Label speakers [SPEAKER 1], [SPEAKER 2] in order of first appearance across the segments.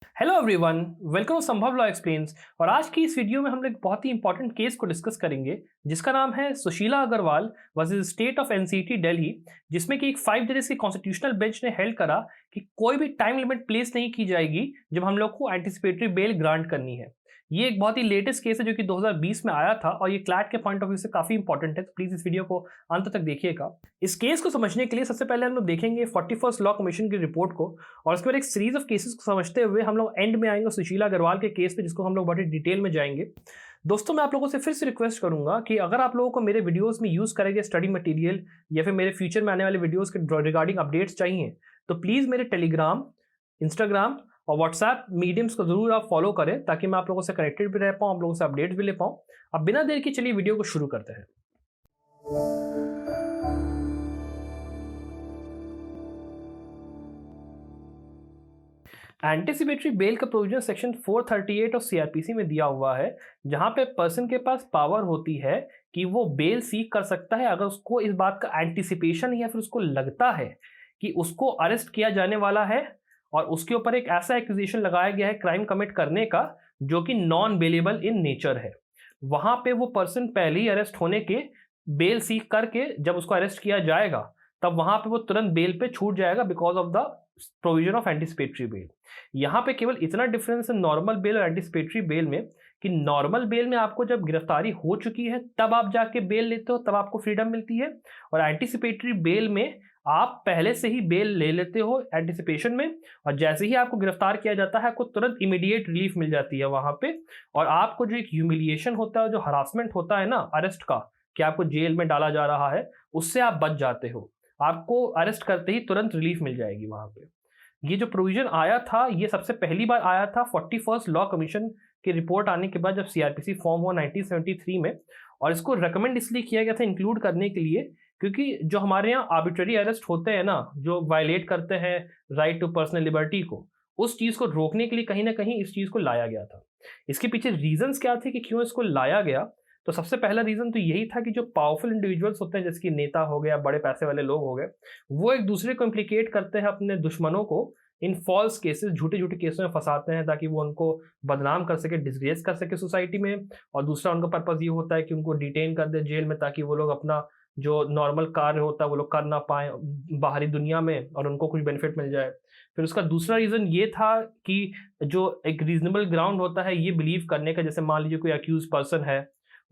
[SPEAKER 1] Hello everyone, welcome to Sambhav law explains. और आज की इस वीडियो में हम लोग बहुत ही इंपॉर्टेंट केस को डिस्कस करेंगे जिसका नाम है Sushila Agarwal versus state of NCT Delhi, जिसमें कि एक 5 जजेस की कॉन्स्टिट्यूशनल बेंच ने हेल्ड करा कि कोई भी टाइम लिमिट प्लेस नहीं की जाएगी जब हम लोग को एंटिसिपेटरी बेल ग्रांट करनी है। ये एक बहुत ही लेटेस्ट केस है जो कि 2020 में आया था और ये क्लैट के पॉइंट ऑफ व्यू से काफी इंपॉर्टेंट है, तो प्लीज इस वीडियो को अंत तक देखिएगा। इस केस को समझने के लिए सबसे पहले हम लोग देखेंगे 41st लॉ कमीशन की रिपोर्ट को, और उसके बाद एक सीरीज ऑफ केसेस को समझते हुए हम लोग एंड में आएंगे सुशीला अग्रवाल के केस पे, जिसको हम लोग बड़ी डिटेल में जाएंगे। दोस्तों, मैं आप लोगों से फिर से रिक्वेस्ट करूंगा कि अगर आप लोगों को मेरे वीडियोस में यूज करेंगे स्टडी मटेरियल या फिर मेरे फ्यूचर में आने वाले वीडियोस के रिगार्डिंग अपडेट्स चाहिए, तो प्लीज मेरे टेलीग्राम, इंस्टाग्राम और व्हाट्सएप मीडियम्स को जरूर आप फॉलो करें ताकि मैं आप लोगों से कनेक्टेड भी रह पाऊँ, आप लोगों से अपडेट्स भी ले पाऊँ। अब बिना देर की चलिए वीडियो को शुरू करते हैं। एंटीसिपेटरी बेल का प्रोविजन सेक्शन 438 ऑफ सीआरपीसी में दिया हुआ है, जहां पे पर्सन के पास पावर होती है कि वो बेल सीक कर सकता है अगर उसको इस बात का एंटीसिपेशन या फिर उसको लगता है कि उसको अरेस्ट किया जाने वाला है और उसके ऊपर एक ऐसा एक्यूजेशन लगाया गया है क्राइम कमिट करने का जो कि नॉन बेलेबल इन नेचर है। वहां पे वो पर्सन पहले ही अरेस्ट होने के बेल सीक करके जब उसको अरेस्ट किया जाएगा तब वहां पे वो तुरंत बेल पे छूट जाएगा because of the provision of anticipatory bail. यहाँ पे केवल इतना डिफरेंस है नॉर्मल बेल और एंटीसिपेटरी बेल में कि नॉर्मल बेल में आपको जब गिरफ्तारी हो चुकी है तब आप जाके बेल लेते हो, तब आपको फ्रीडम मिलती है। और एंटीसिपेटरी बेल में आप पहले से ही बेल ले लेते हो एंटीसिपेशन में, और जैसे ही आपको गिरफ्तार किया जाता है आपको तुरंत इमीडिएट रिलीफ मिल जाती है वहां पे। और आपको जो एक ह्यूमिलिएशन होता है, जो हरासमेंट होता है ना अरेस्ट का, कि आपको जेल में डाला जा रहा है, उससे आप बच जाते हो। आपको अरेस्ट करते ही तुरंत रिलीफ मिल जाएगी वहां पे। ये जो प्रोविजन आया था ये सबसे पहली बार आया था 41st लॉ कमीशन की रिपोर्ट आने के बाद, जब सीआरपीसी फॉर्म हुआ 1973 में। और इसको रेकमेंड इसलिए किया गया था इंक्लूड करने के लिए क्योंकि जो हमारे यहाँ आर्बिट्ररी अरेस्ट होते हैं ना, जो वायलेट करते हैं राइट टू पर्सनल लिबर्टी को, उस चीज को रोकने के लिए कहीं ना कहीं इस चीज को लाया गया था। इसके पीछे रीजंस क्या थे कि क्यों इसको लाया गया? तो सबसे पहला रीजन तो यही था कि जो पावरफुल इंडिविजुअल्स होते हैं, जैसे कि नेता हो गया, बड़े पैसे वाले लोग हो गए, वो एक दूसरे को इम्प्लीकेट करते हैं अपने दुश्मनों को इन फॉल्स केसेस, झूठे झूठे केसों में फंसाते हैं ताकि वो उनको बदनाम कर सके, डिसग्रेस कर सके सोसाइटी में। और दूसरा उनका पर्पज ये होता है कि उनको डिटेन कर दे जेल में ताकि वो लोग अपना जो नॉर्मल कार्य होता है वो लोग कर ना पाए बाहरी दुनिया में और उनको कुछ बेनिफिट मिल जाए। फिर उसका दूसरा रीजन ये था कि जो एक रीजनेबल ग्राउंड होता है ये बिलीव करने का, जैसे मान लीजिए कोई अक्यूज पर्सन है,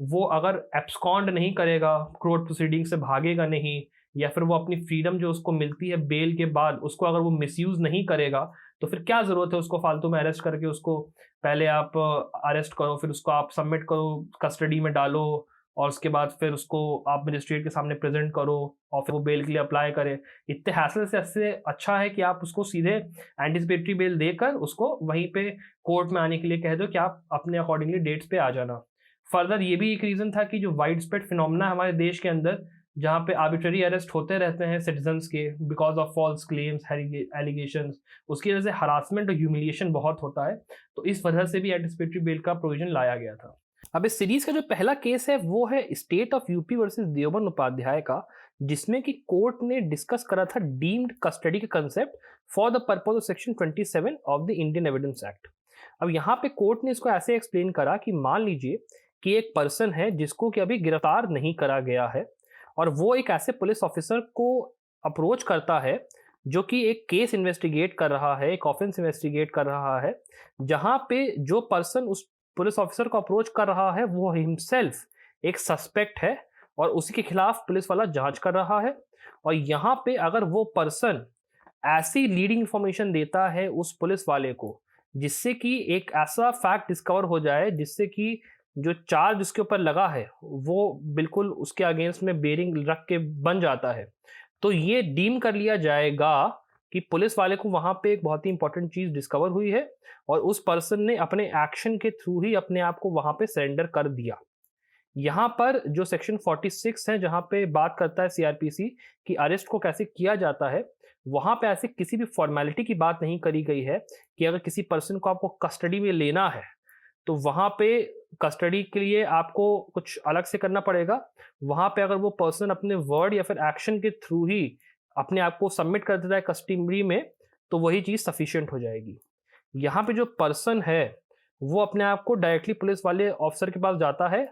[SPEAKER 1] वो अगर एब्सकॉन्ड नहीं करेगा, कोर्ट प्रोसीडिंग से भागेगा नहीं, या फिर वो अपनी फ्रीडम जो उसको मिलती है बेल के बाद उसको अगर वो मिसयूज नहीं करेगा, तो फिर क्या जरूरत है उसको फालतू में अरेस्ट करके उसको पहले आप अरेस्ट करो, फिर उसको आप सबमिट करो, कस्टडी में डालो, और उसके बाद फिर उसको आप मजिस्ट्रेट के सामने प्रेजेंट करो और फिर वो बेल के लिए अप्लाई करे। इतने हैसल से इससे अच्छा है कि आप उसको सीधे एंटीसिपेटरी बेल देकर उसको वहीं पे कोर्ट में आने के लिए कह दो कि आप अपने अकॉर्डिंगली डेट्स पे आ जाना। फर्दर ये भी एक रीजन था कि जो वाइड स्प्रेड फिनोमेना हमारे देश के अंदर जहाँ पे आर्बिट्ररी अरेस्ट होते रहते हैं सिटीजन्स के because of false claims, allegations, उसकी वजह से हरासमेंट और ह्यूमिलिएशन बहुत होता है। तो इस वजह से भी एंटीसिपेटरी बेल का प्रोविजन लाया गया था। अब इस सीरीज का जो पहला केस है वो है state of UP versus Deoband Upadhyay का, जिसमें कि कोर्ट ने डिस्कस करा था डीम्ड कस्टडी का concept for the purpose of section 27 of the Indian evidence act. अब यहाँ पे कोर्ट ने इसको ऐसे एक्सप्लेन करा कि मान लीजिए कि एक पर्सन है जिसको कि अभी गिरफ्तार नहीं करा गया है और वो एक ऐसे पुलिस ऑफिसर को अप्रोच करता है जो कि एक केस इन्वेस्टिगेट कर रहा है, एक ऑफेंस इन्वेस्टिगेट कर रहा है, जहां पे जो पर्सन उस पुलिस ऑफिसर को अप्रोच कर रहा है वो हिमसेल्फ एक सस्पेक्ट है और उसी के खिलाफ पुलिस वाला जांच कर रहा है। और यहाँ पे अगर वो पर्सन ऐसी लीडिंग इंफॉर्मेशन देता है उस पुलिस वाले को जिससे कि एक ऐसा फैक्ट डिस्कवर हो जाए जिससे कि जो चार्ज उसके ऊपर लगा है वो बिल्कुल उसके अगेंस्ट में बेरिंग रख के बन जाता है, तो ये डीम कर लिया जाएगा कि पुलिस वाले को वहां पे एक बहुत ही इंपॉर्टेंट चीज डिस्कवर हुई है और उस पर्सन ने अपने एक्शन के थ्रू ही अपने आप को वहां पे सरेंडर कर दिया। यहाँ पर जो सेक्शन 46 है जहां पे बात करता है सीआरपीसी कि अरेस्ट को कैसे किया जाता है, वहां पे ऐसे किसी भी फॉर्मेलिटी की बात नहीं करी गई है कि अगर किसी पर्सन को आपको कस्टडी में लेना है तो वहां पे कस्टडी के लिए आपको कुछ अलग से करना पड़ेगा। वहां पे अगर वो पर्सन अपने वर्ड या फिर एक्शन के थ्रू ही अपने आप को सबमिट कर देता है कस्टडी में तो वही चीज सफिशिएंट हो जाएगी। यहाँ पे जो पर्सन है वो अपने आप को डायरेक्टली पुलिस वाले ऑफिसर के पास जाता है,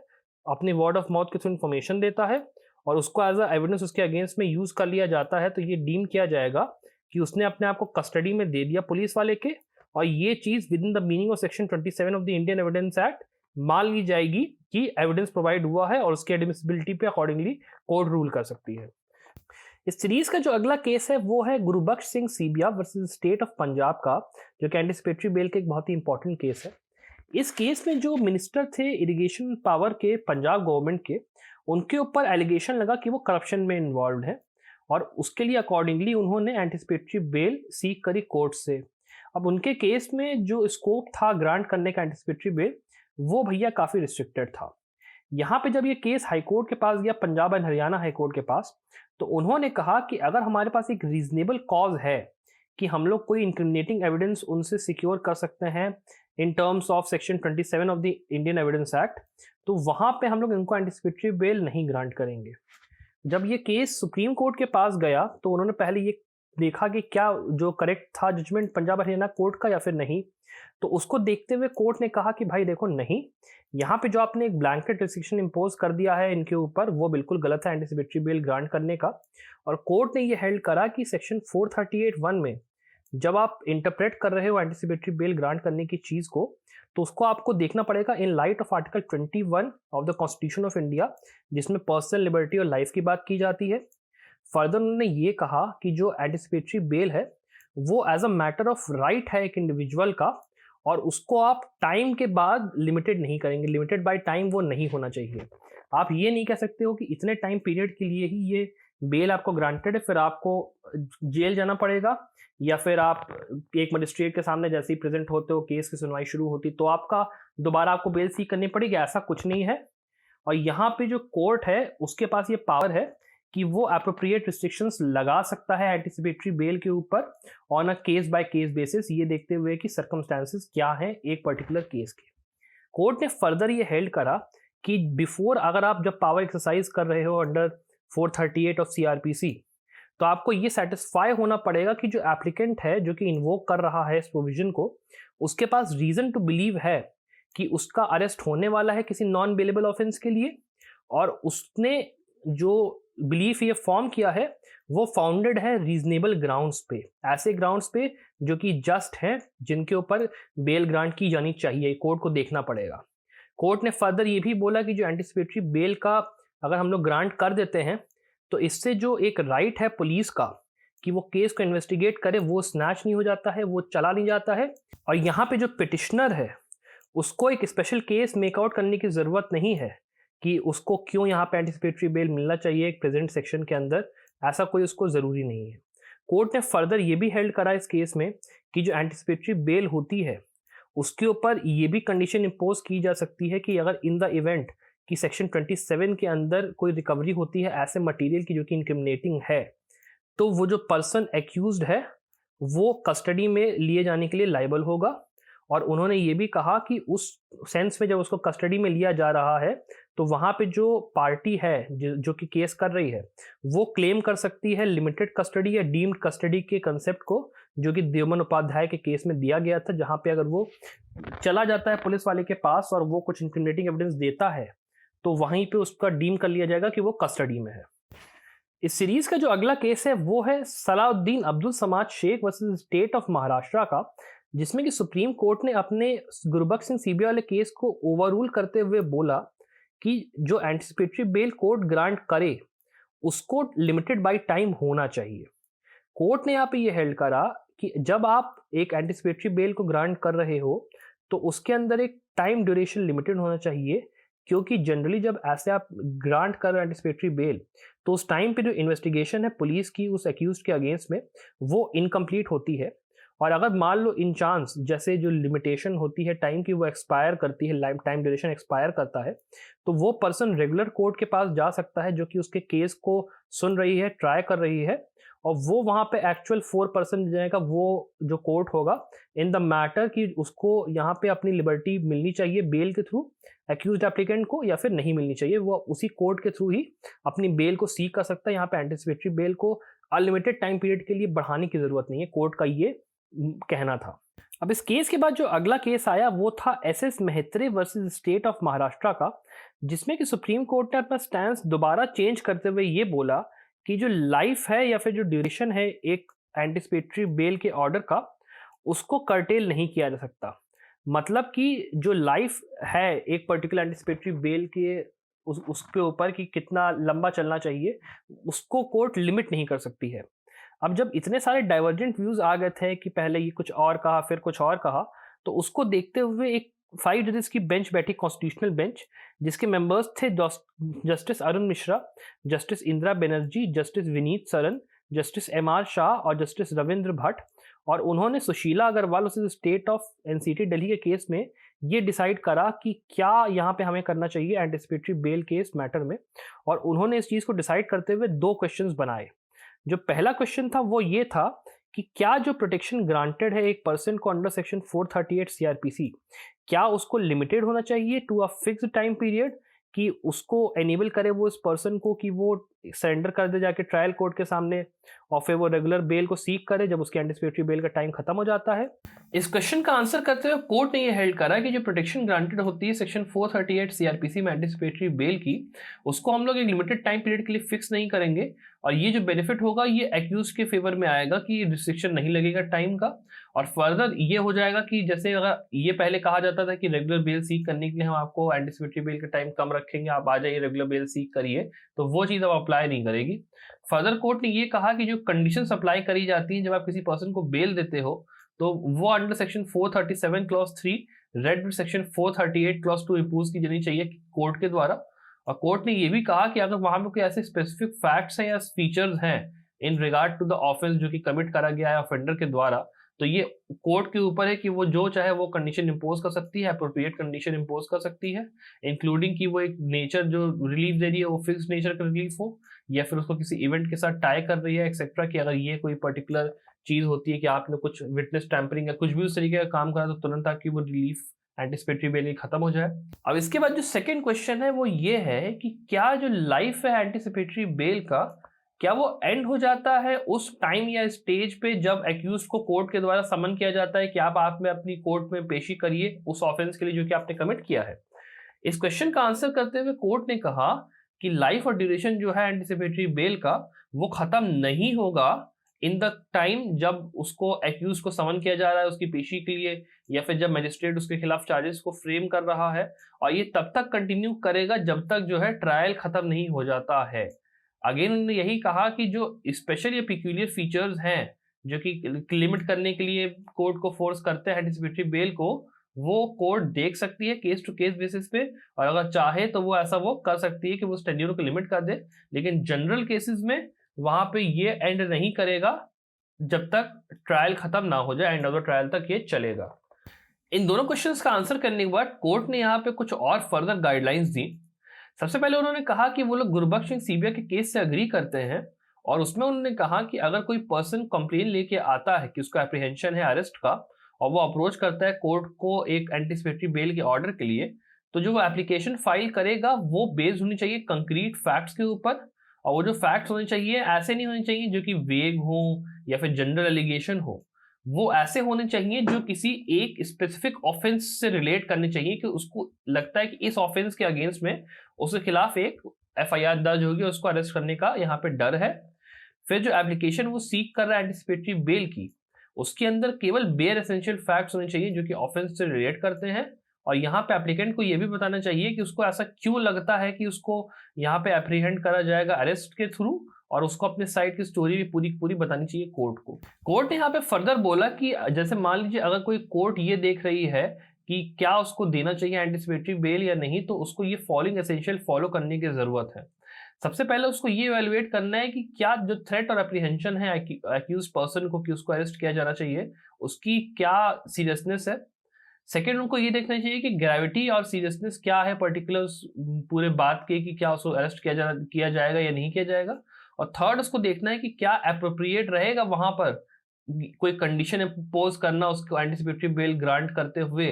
[SPEAKER 1] अपनी वर्ड ऑफ माउथ के थ्रू इन्फॉर्मेशन देता है और उसको एज अ एविडेंस उसके अगेंस्ट में यूज कर लिया जाता है, तो ये डीम किया जाएगा कि उसने अपने आप को कस्टडी में दे दिया पुलिस वाले के, और ये चीज with in the meaning of section 27 of the Indian evidence act मान ली जाएगी कि एविडेंस प्रोवाइड हुआ है और उसकी एडमिसिबिलिटी पे अकॉर्डिंगली कोर्ट रूल कर सकती है। इस सीरीज का जो अगला केस है वो है Gurbaksh Singh Sibbia versus state of Punjab का, जो कि एंटिसिपेटरी बेल के एक बहुत ही इंपॉर्टेंट केस है। इस केस में जो मिनिस्टर थे इरिगेशन पावर के पंजाब गवर्नमेंट के, उनके ऊपर एलिगेशन लगा कि वो करप्शन में इन्वॉल्व है और उसके लिए अकॉर्डिंगली उन्होंने एंटिसिपेटरी बेल सीक करी कोर्ट से। अब उनके केस में जो स्कोप था ग्रांट करने का एंटिसिपेटरी बेल, वो भैया काफ़ी रिस्ट्रिक्टेड था। यहाँ पे जब ये केस हाईकोर्ट के पास गया, पंजाब एंड हरियाणा हाईकोर्ट के पास, तो उन्होंने कहा कि अगर हमारे पास एक रीजनेबल कॉज है कि हम लोग कोई इंक्रिमिनेटिंग एविडेंस उनसे सिक्योर कर सकते हैं in terms of section 27 of the Indian evidence act, तो वहां पे हम लोग इनको एंटिसिपेटरी बेल नहीं ग्रांट करेंगे। जब ये केस सुप्रीम कोर्ट के पास गया तो उन्होंने पहले ये देखा कि क्या जो करेक्ट था जजमेंट पंजाब हरियाणा कोर्ट का या फिर नहीं। तो उसको देखते हुए कोर्ट ने कहा कि भाई देखो, नहीं, यहाँ पे जो आपने एक ब्लैंकेट रिस्ट्रिक्शन इम्पोज कर दिया है इनके ऊपर वो बिल्कुल गलत है एंटिसिपेटरी बेल ग्रांट करने का। और कोर्ट ने ये हेल्ड करा कि सेक्शन 438(1) में जब आप इंटरप्रेट कर रहे हो एंटिसिपेटरी बेल ग्रांट करने की चीज को, तो उसको आपको देखना पड़ेगा in light of article 21 of the constitution of India, जिसमें पर्सनल लिबर्टी और लाइफ की बात की जाती है। फर्दर उन्होंने ये कहा कि जो एंटिसिपेटरी बेल है वो as a matter of right है एक इंडिविजुअल का, और उसको आप टाइम के बाद लिमिटेड नहीं करेंगे, लिमिटेड बाय टाइम वो नहीं होना चाहिए। आप ये नहीं कह सकते हो कि इतने टाइम पीरियड के लिए ही ये बेल आपको ग्रांटेड है, फिर आपको जेल जाना पड़ेगा, या फिर आप एक मजिस्ट्रेट के सामने जैसे ही प्रेजेंट होते हो, केस की सुनवाई शुरू होती तो आपका दोबारा आपको बेल सीक करनी पड़ेगी, ऐसा कुछ नहीं है। और यहाँ पे जो कोर्ट है उसके पास ये पावर है कि वो अप्रोप्रिएट रिस्ट्रिक्शंस लगा सकता है एंटिसिपेटरी बेल के ऊपर on a case by case basis, ये देखते हुए कि सर्कमस्टेंसेस क्या हैं एक पर्टिकुलर केस के। कोर्ट ने फर्दर ये हेल्ड करा कि बिफोर, अगर आप जब पावर एक्सरसाइज कर रहे हो अंडर 438 ऑफ सीआरपीसी, तो आपको ये सेटिस्फाई होना पड़ेगा कि जो एप्लीकेंट है जो कि इन्वोक कर रहा है इस प्रोविजन को, उसके पास रीजन टू बिलीव है कि उसका अरेस्ट होने वाला है किसी नॉन बेलेबल ऑफेंस के लिए, और उसने जो बिलीफ ये फॉर्म किया है वो फाउंडेड है रीजनेबल ग्राउंड्स पे, ऐसे ग्राउंड्स पे जो कि जस्ट हैं, जिनके ऊपर बेल ग्रांट की जानी चाहिए। कोर्ट को देखना पड़ेगा। कोर्ट ने फर्दर ये भी बोला कि जो एंटिसिपेटरी बेल का अगर हम लोग ग्रांट कर देते हैं तो इससे जो एक राइट है पुलिस का कि वो केस को इन्वेस्टिगेट करे, वो स्नैच नहीं हो जाता है, वो चला नहीं जाता है। और यहाँ पे जो पिटिशनर है उसको एक स्पेशल केस मेकआउट करने की जरूरत नहीं है कि उसको क्यों यहाँ पे एंटिसिपेटरी बेल मिलना चाहिए एक प्रेजेंट सेक्शन के अंदर, ऐसा कोई उसको ज़रूरी नहीं है। कोर्ट ने फर्दर ये भी हेल्ड करा इस केस में कि जो एंटिसिपेटरी बेल होती है उसके ऊपर ये भी कंडीशन इम्पोज की जा सकती है कि अगर इन द इवेंट कि सेक्शन 27 के अंदर कोई रिकवरी होती है ऐसे मटेरियल की जो कि इनक्रिमिनेटिंग है, तो वो जो पर्सन एक्यूज्ड है वो कस्टडी में लिए जाने के लिए लायबल होगा। और उन्होंने ये भी कहा कि उस सेंस में जब उसको कस्टडी में लिया जा रहा है तो वहाँ पे जो पार्टी है जो कि केस कर रही है वो क्लेम कर सकती है लिमिटेड कस्टडी या डीम्ड कस्टडी के कंसेप्ट को, जो कि देवमन उपाध्याय के केस में दिया गया था, जहाँ पे अगर वो चला जाता है पुलिस वाले के पास और वो कुछ इंक्रिमिनेटिंग एविडेंस देता है तो वहीं पे उसका डीम कर लिया जाएगा कि वो कस्टडी में है। इस सीरीज का जो अगला केस है वो है Salauddin Abdul Samad Shaikh versus state of Maharashtra का, जिसमें कि सुप्रीम कोर्ट ने अपने गुरबख्श सिंह सीबिया वाले केस को ओवररूल करते हुए बोला कि जो एंटिसिपेटरी बेल कोर्ट ग्रांट करे उसको लिमिटेड बाय टाइम होना चाहिए। कोर्ट ने यहाँ पे ये हेल्ड करा कि जब आप एक एंटिसिपेटरी बेल को ग्रांट कर रहे हो तो उसके अंदर एक टाइम ड्यूरेशन लिमिटेड होना चाहिए, क्योंकि जनरली जब ऐसे आप ग्रांट कर रहे हो एंटिसिपेटरी बेल तो उस टाइम पे जो इन्वेस्टिगेशन है पुलिस की उस एक्यूज के अगेंस्ट में वो इनकम्प्लीट होती है। और अगर मान लो इन चांस जैसे जो लिमिटेशन होती है टाइम की वो एक्सपायर करती है, टाइम ड्यूरेशन एक्सपायर करता है, तो वो पर्सन रेगुलर कोर्ट के पास जा सकता है जो कि उसके केस को सुन रही है, ट्राई कर रही है, और वो वहाँ पे एक्चुअल 4% जाएगा वो जो कोर्ट होगा इन द मैटर कि उसको यहाँ पे अपनी लिबर्टी मिलनी चाहिए बेल के थ्रू एक्यूज्ड एप्लीकेंट को या फिर नहीं मिलनी चाहिए, वो उसी कोर्ट के थ्रू ही अपनी बेल को सीक कर सकता है। यहाँ पे एंटिसिपेटरी बेल को अनलिमिटेड टाइम पीरियड के लिए बढ़ाने की जरूरत नहीं है, कोर्ट का ये कहना था। अब इस केस के बाद जो अगला केस आया वो था SS Mehtre versus state of Maharashtra का, जिसमें कि सुप्रीम कोर्ट ने अपना स्टैंस दोबारा चेंज करते हुए ये बोला कि जो लाइफ है या फिर जो ड्यूरेशन है एक एंटिसिपेटरी बेल के ऑर्डर का, उसको कर्टेल नहीं किया जा सकता। मतलब कि जो लाइफ है एक पर्टिकुलर एंटिसिपेटरी बेल के उसके ऊपर कि कितना लंबा चलना चाहिए, उसको कोर्ट लिमिट नहीं कर सकती है। अब जब इतने सारे डाइवर्जेंट व्यूज आ गए थे कि पहले ये कुछ और कहा फिर कुछ और कहा, तो उसको देखते हुए एक 5 जजेस की बेंच बैठी, कॉन्स्टिट्यूशनल बेंच, जिसके मेंबर्स थे justice Arun Mishra, justice Indira Banerjee, justice Vineet Saran, justice M R Shah और जस्टिस रविंद्र भट्ट। और उन्होंने Sushila Agarwal versus state of NCT Delhi के केस में ये डिसाइड करा कि क्या यहाँ पे हमें करना चाहिए एंटिसिपेटरी बेल केस मैटर में। और उन्होंने इस चीज को डिसाइड करते हुए 2 क्वेश्चंस बनाए। जो पहला क्वेश्चन था वो ये था कि क्या जो प्रोटेक्शन ग्रांटेड है एक पर्सन को अंडर सेक्शन 438 सीआरपीसी, क्या उसको लिमिटेड होना चाहिए to a fixed time period, कि उसको एनेबल करे वो इस पर्सन को कि वो सरेंडर कर दे जाके ट्रायल कोर्ट के सामने, और फिर वो रेगुलर बेल को सीक करे जब उसकी एंटिसिपेटरी बेल का टाइम खत्म हो जाता है। इस क्वेश्चन का आंसर करते हुए कोर्ट ने ये हेल्ड करा कि जो प्रोटेक्शन ग्रांटेड होती है सेक्शन 438 सीआरपीसी में एंटिसिपेटरी बेल की, उसको हम लोग एक लिमिटेड टाइम पीरियड के लिए फिक्स नहीं करेंगे। और ये जो बेनिफिट होगा ये एक्यूज के फेवर में आएगा कि रिस्ट्रिक्शन नहीं लगेगा टाइम का। और फर्दर ये हो जाएगा कि जैसे अगर ये पहले कहा जाता था कि रेगुलर बेल सीक करने के लिए हम आपको एंटिसिपेटरी बेल का टाइम कम रखेंगे, आप आ जाइए रेगुलर बेल सीक करिए, तो वो चीज अब अप्लाई नहीं करेगी। फर्दर कोर्ट ने ये कहा कि जो कंडीशंस अप्लाई करी जाती हैं जब आप किसी पर्सन को बेल देते हो, तो वो under section 437 clause 3 read with section 438 clause 2 impose की जानी चाहिए कोर्ट के द्वारा। और कोर्ट ने ये भी कहा कि अगर वहां पे कोई ऐसे स्पेसिफिक फैक्ट्स हैं या फीचर्स हैं in regard to the offence जो कि कमिट करा गया है ऑफेंडर के द्वारा, तो ये कोर्ट के ऊपर है कि वो जो चाहे वो कंडीशन इंपोज कर सकती है, अप्रोप्रिएट कंडीशन इंपोज कर सकती है, इंक्लूडिंग कि वो एक नेचर जो रिलीफ दे रही है वो फिक्स नेचर का रिलीफ हो, या फिर उसको किसी इवेंट के साथ टाई कर रही है एक्सेट्रा, कि अगर ये कोई पर्टिकुलर चीज होती है कि आपने कुछ विटनेस टैंपरिंग या कुछ भी उस तरीके का काम करा, तो तुरंत आपकी वो रिलीफ एंटिसिपेटरी बेल खत्म हो जाए। अब इसके बाद जो सेकंड क्वेश्चन है वो ये है कि क्या जो लाइफ है एंटिसिपेटरी बेल का, क्या वो एंड हो जाता है उस टाइम या स्टेज पे जब एक्यूज को कोर्ट के द्वारा समन किया जाता है कि आप में अपनी कोर्ट में पेशी करिए उस ऑफेंस के लिए जो कि आपने कमिट किया है। इस क्वेश्चन का आंसर करते हुए कोर्ट ने कहा कि लाइफ और ड्यूरेशन जो है एंटिसिपेटरी बेल का, वो खत्म नहीं होगा इन द टाइम जब उसको एक्यूज को समन किया जा रहा है उसकी पेशी के लिए, या फिर जब मजिस्ट्रेट उसके खिलाफ चार्जेस को फ्रेम कर रहा है। और ये तब तक कंटिन्यू करेगा जब तक जो है ट्रायल खत्म नहीं हो जाता है। अगेन उन्होंने यही कहा कि जो स्पेशल या पिक्यूलियर फीचर्स हैं जो कि लिमिट करने के लिए कोर्ट को फोर्स करते हैं एंटिसिपेटरी बेल को, वो कोर्ट देख सकती है केस टू केस बेसिस पे, और अगर चाहे तो वो ऐसा वो कर सकती है कि वो उस टेन्योर को लिमिट कर दे। लेकिन जनरल केसेस में वहां पे ये एंड नहीं करेगा जब तक ट्रायल खत्म ना हो जाए, एंड ऑफ द ट्रायल तक ये चलेगा। इन दोनों क्वेश्चंस का आंसर करने के बाद कोर्ट ने यहाँ पे कुछ और फर्दर गाइडलाइंस दी। सबसे पहले उन्होंने कहा कि वो लोग गुरबख्श सिंह सीबिया के केस से अग्री करते हैं, और उसमें उन्होंने कहा कि अगर कोई पर्सन कंप्लेन लेके आता है कि उसको एप्रीहेंशन है अरेस्ट का, और वो अप्रोच करता है कोर्ट को एक एंटिसिपेटरी बेल के ऑर्डर के लिए, तो जो वो एप्लीकेशन फाइल करेगा वो बेस्ड होनी चाहिए कंक्रीट फैक्ट्स के ऊपर। और वो जो फैक्ट्स होने चाहिए ऐसे नहीं होने चाहिए जो कि वेग हो या फिर जनरल एलिगेशन हो, वो ऐसे होने चाहिए जो किसी एक स्पेसिफिक ऑफेंस से रिलेट करने चाहिए, कि उसको लगता है कि इस ऑफेंस के अगेंस्ट में उसके खिलाफ एक एफआईआर दर्ज होगी, उसको अरेस्ट करने का यहाँ पे डर है। फिर जो एप्लीकेशन वो सीक कर रहा है एंटिसिपेटरी बेल की, उसके अंदर केवल बेयर एसेंशियल फैक्ट्स होने चाहिए जो कि ऑफेंस से रिलेट करते हैं। और यहाँ पे एप्लीकेंट को ये भी बताना चाहिए कि उसको ऐसा क्यों लगता है कि उसको यहाँ पे एप्रीहेंड करा जाएगा अरेस्ट के थ्रू, और उसको अपने साइड की स्टोरी भी पूरी पूरी बतानी चाहिए कोर्ट को। कोर्ट ने यहाँ पे फर्दर बोला कि जैसे मान लीजिए अगर कोई कोर्ट ये देख रही है कि क्या उसको देना चाहिए एंटिसिपेटरी बेल या नहीं, तो उसको ये फॉलोइंग एसेंशियल फॉलो करने की जरूरत है। सबसे पहले उसको ये इवैल्यूएट करना है कि क्या जो थ्रेट और एप्रीहेंशन है एक्यूज पर्सन को कि उसको अरेस्ट किया जाना चाहिए, उसकी क्या सीरियसनेस है। सेकेंड, उनको ये देखना चाहिए कि ग्रेविटी और सीरियसनेस क्या है पर्टिकुलर पूरे बात के, कि क्या उसको अरेस्ट किया जाएगा या नहीं किया जाएगा। और थर्ड, उसको देखना है कि क्या अप्रोप्रिएट रहेगा वहां पर कोई कंडीशन इम्पोज करना उसको एंटिसिपेटरी बेल ग्रांट करते हुए।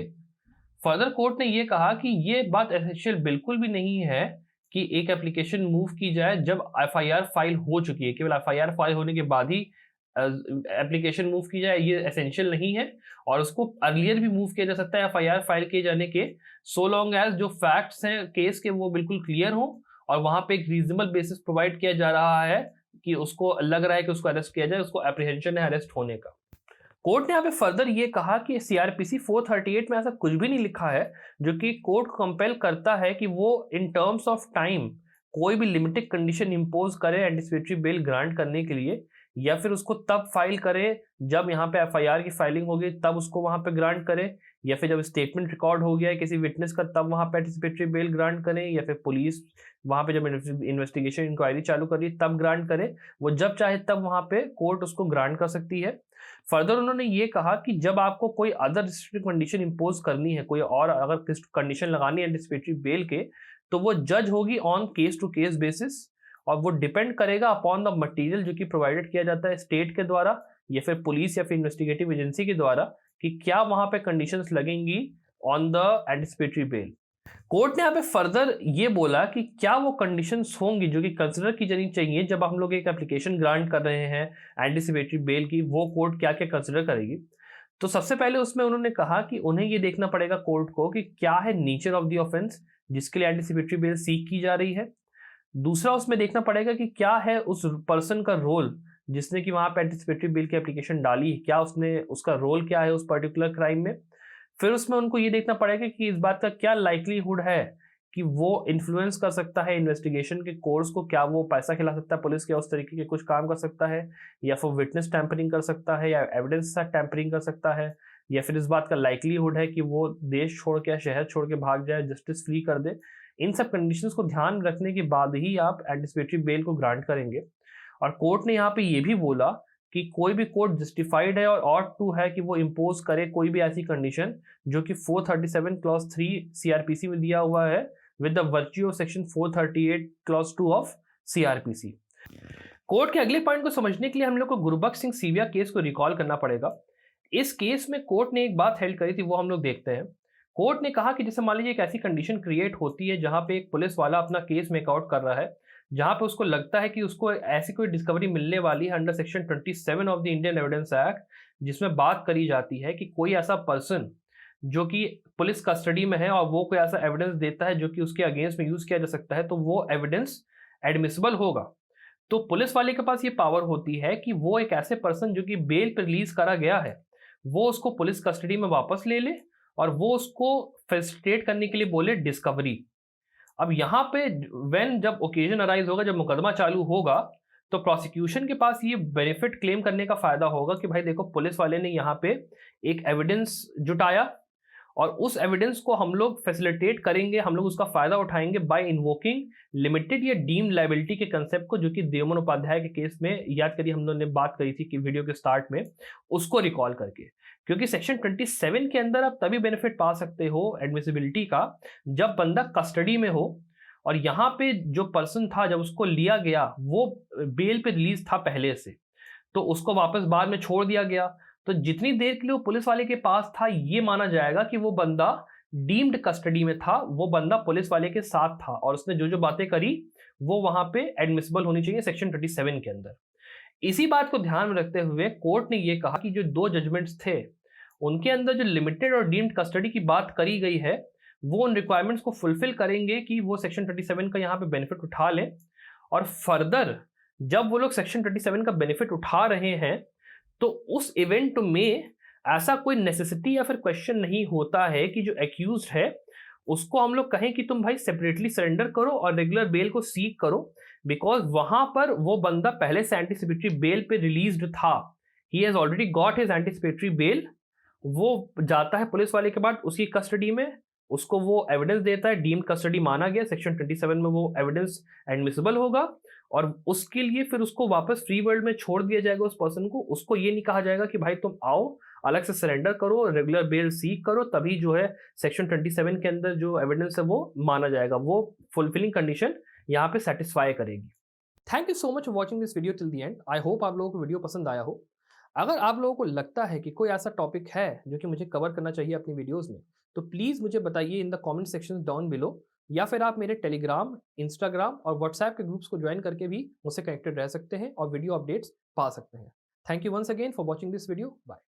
[SPEAKER 1] फर्दर कोर्ट ने ये कहा कि ये बात एसेंशियल बिल्कुल भी नहीं है कि एक एप्लीकेशन मूव की जाए जब एफआईआर फाइल हो चुकी है। केवल एफआईआर फाइल होने के बाद ही एप्लीकेशन मूव की जाए ये एसेंशियल नहीं है, और उसको अर्लियर भी मूव किया जा सकता है एफआईआर फाइल किए जाने के, सो लॉन्ग एज जो फैक्ट्स हैं केस के वो बिल्कुल क्लियर हो और वहां पे एक रीजनेबल बेसिस प्रोवाइड किया जा रहा है कि उसको लग रहा है कि उसको अरेस्ट किया जाए, उसको एप्रीहेंशन है अरेस्ट होने का। कोर्ट ने यहाँ पे फर्दर ये कहा कि सीआरपीसी 438 में ऐसा कुछ भी नहीं लिखा है जो कि कोर्ट को कंपेल करता है कि वो इन टर्म्स ऑफ टाइम कोई भी लिमिटेड कंडीशन इंपोज करे एंटिसिपेटरी बेल ग्रांट करने के लिए, या फिर उसको तब फाइल करे जब यहाँ पे एफआईआर की फाइलिंग होगी तब उसको वहां पे ग्रांट करे, या फिर जब स्टेटमेंट रिकॉर्ड हो गया है किसी विटनेस का तब वहां पे एंटिसिपेटरी बेल ग्रांट करें, या फिर पुलिस वहां पे जब इन्वेस्टिगेशन इंक्वायरी चालू करी तब ग्रांट करे। वो जब चाहे तब वहां पे कोर्ट उसको ग्रांट कर सकती है। फर्दर उन्होंने ये कहा कि जब आपको कोई अदर रिस्ट्रिक्टिव कंडीशन इंपोज करनी है, कोई और अगर कंडीशन लगानी है एंटिसिपेटरी बेल के, तो वो जज होगी on case to case basis, और वो डिपेंड करेगा अपॉन द मटेरियल जो कि प्रोवाइडेड किया जाता है स्टेट के द्वारा या फिर पुलिस या फिर इन्वेस्टिगेटिव एजेंसी के द्वारा कि क्या वहां पे कंडीशंस लगेंगी on the anticipatory bell. Court ने यहाँ पे फर्दर ये बोला कि क्या वो कंडीशंस होंगी जो कि कंसिडर की जानी चाहिए जब हम लोग एक एप्लीकेशन ग्रांट कर रहे हैं एंटिसिपेटरी बेल की, वो कोर्ट क्या क्या कंसिडर करेगी। तो सबसे पहले उसमें उन्होंने कहा कि उन्हें ये देखना पड़ेगा कोर्ट को कि क्या है नेचर ऑफ द ऑफेंस जिसके लिए एंटिसिपेटरी बेल सीक की जा रही है। दूसरा उसमें देखना पड़ेगा कि क्या है उस पर्सन का रोल जिसने कि वहां पे एंटिसिपेटरी बिल की एप्लीकेशन डाली है, क्या उसने उसका रोल क्या है उस पर्टिकुलर क्राइम में। फिर उसमें उनको ये देखना पड़ेगा कि इस बात का क्या लाइकलीहुड है कि वो इन्फ्लुएंस कर सकता है इन्वेस्टिगेशन के कोर्स को, क्या वो पैसा खिला सकता है पुलिस के, उस तरीके के कुछ काम कर सकता है, या फिर विटनेस टैंपरिंग कर सकता है, या एविडेंस के साथ टैंपरिंग कर सकता है, या फिर इस बात का लाइकलीहुड है कि वो देश छोड़ के या शहर छोड़ के भाग जाए, जस्टिस फ्री कर दे। इन सब कंडीशंस को ध्यान रखने के बाद ही आप एंटिसिपेटरी बेल को ग्रांट करेंगे। और कोर्ट ने यहाँ पे ये भी बोला कि कोई भी कोर्ट जस्टिफाइड है और ऑट टू है कि वो इम्पोज करे कोई भी ऐसी कंडीशन जो कि 437 क्लॉज 3 सीआरपीसी में दिया हुआ है with the virtue of section 438 clause 2 of CrPC. Court के अगले पॉइंट को समझने के लिए हम लोग को गुरबख्श सिंह सीविया केस को रिकॉल करना पड़ेगा। इस केस में कोर्ट ने एक बात हेल्ड करी थी, वो हम लोग देखते हैं। कोर्ट ने कहा कि जैसे मान लीजिए एक ऐसी कंडीशन क्रिएट होती है जहां पे एक पुलिस वाला अपना केस मेकआउट कर रहा है, जहां पे उसको लगता है कि उसको ऐसी कोई डिस्कवरी मिलने वाली है under section 27 of the Indian evidence act, जिसमें बात करी जाती है कि कोई ऐसा पर्सन जो कि पुलिस कस्टडी में है और वो कोई ऐसा एविडेंस देता है जो कि उसके अगेंस्ट में यूज किया जा सकता है, तो वो एविडेंस एडमिसिबल होगा। तो पुलिस वाले के पास ये पावर होती है कि वो एक ऐसे पर्सन जो कि बेल पर रिलीज करा गया है वो उसको पुलिस कस्टडी में वापस ले ले और वो उसको फैसिलिटेट करने के लिए बोले डिस्कवरी। अब यहाँ पे जब ओकेजन अराइज होगा, जब मुकदमा चालू होगा, तो प्रोसिक्यूशन के पास ये बेनिफिट क्लेम करने का फायदा होगा कि भाई देखो पुलिस वाले ने यहाँ पे एक एविडेंस जुटाया और उस एविडेंस को हम लोग फैसिलिटेट करेंगे, हम लोग उसका फायदा उठाएंगे बाय इन्वोकिंग लिमिटेड या डीम्ड लायबिलिटी के कंसेप्ट को, जो कि देवमन उपाध्याय के केस में याद करिए हम लोगों ने बात करी थी कि वीडियो के स्टार्ट में, उसको रिकॉल करके। क्योंकि सेक्शन 27 के अंदर आप तभी बेनिफिट पा सकते हो एडमिसिबिलिटी का जब बंदा कस्टडी में हो, और यहाँ पे जो पर्सन था जब उसको लिया गया वो बेल पे रिलीज था पहले से, तो उसको वापस बाद में छोड़ दिया गया। तो जितनी देर के लिए वो पुलिस वाले के पास था ये माना जाएगा कि वो बंदा डीम्ड कस्टडी में था, वो बंदा पुलिस वाले के साथ था और उसने जो जो बातें करी वो वहां पे एडमिसिबल होनी चाहिए सेक्शन 27 के अंदर। इसी बात को ध्यान में रखते हुए कोर्ट ने ये कहा कि जो दो जजमेंट्स थे उनके अंदर जो लिमिटेड और डीम्ड कस्टडी की बात करी गई है वो उन रिक्वायरमेंट्स को फुलफिल करेंगे कि वो सेक्शन 27 का यहाँ पे बेनिफिट उठा लें। और फर्दर जब वो लोग सेक्शन 27 का बेनिफिट उठा रहे हैं तो उस इवेंट में ऐसा कोई नेसेसिटी या फिर क्वेश्चन नहीं होता है कि जो एक्यूज्ड है उसको हम लोग कहें कि तुम भाई सेपरेटली सरेंडर करो और रेगुलर बेल को सीक करो, बिकॉज वहां पर वो बंदा पहले से एंटीसिपेटरी बेल पे रिलीज्ड था, he has already got his anticipatory bail. वो जाता है पुलिस वाले के बाद उसकी कस्टडी में, उसको वो एविडेंस देता है, डीम्ड कस्टडी माना गया, सेक्शन 27 में वो एविडेंस एडमिसिबल होगा और उसके लिए फिर उसको वापस फ्री वर्ल्ड में छोड़ दिया जाएगा उस पर्सन को। उसको ये नहीं कहा जाएगा कि भाई तुम आओ अलग से सरेंडर करो, रेगुलर बेल सीक करो, तभी जो है सेक्शन 27 के अंदर जो एविडेंस है वो माना जाएगा, वो फुलफिलिंग कंडीशन यहाँ पे सेटिस्फाई करेगी। Thank you so much for watching this video till the end. I hope आप लोगों को वीडियो पसंद आया हो। अगर आप लोगों को लगता है कि कोई ऐसा टॉपिक है जो कि मुझे कवर करना चाहिए अपनी वीडियोस में, तो प्लीज़ मुझे बताइए in the comment section down below, या फिर आप मेरे टेलीग्राम, इंस्टाग्राम और व्हाट्सएप के ग्रुप्स को ज्वाइन करके भी मुझसे कनेक्टेड रह सकते हैं और वीडियो अपडेट्स पा सकते हैं। Thank you once again for watching this video. Bye.